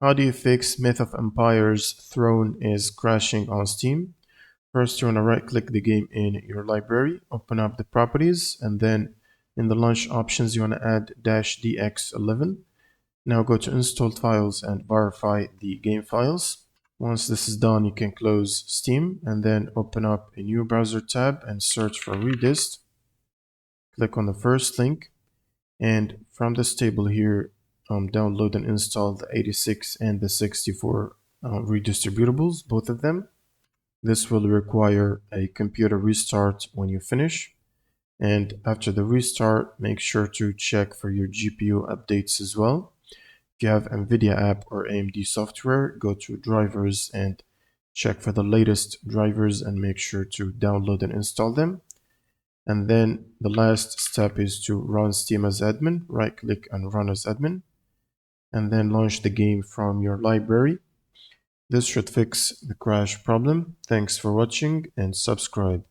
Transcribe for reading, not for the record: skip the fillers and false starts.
How do you fix Myth of Empires Throne is crashing on Steam? First, you want to right-click the game in your library, open up the properties, and then in the launch options, you want to add -dx11. Now go to installed files and verify the game files. Once this is done, you can close Steam and then open up a new browser tab and search for Redist. Click on the first link, and from this table here, download and install the 86 and the 64 redistributables, both of them. This will require a computer restart when you finish. And after the restart, make sure to check for your GPU updates as well. If you have NVIDIA app or AMD software, go to drivers and check for the latest drivers and make sure to download and install them. And then the last step is to run Steam as admin. Right click and run as admin, and then launch the game from your library. This should fix the crash problem. Thanks for watching and subscribe.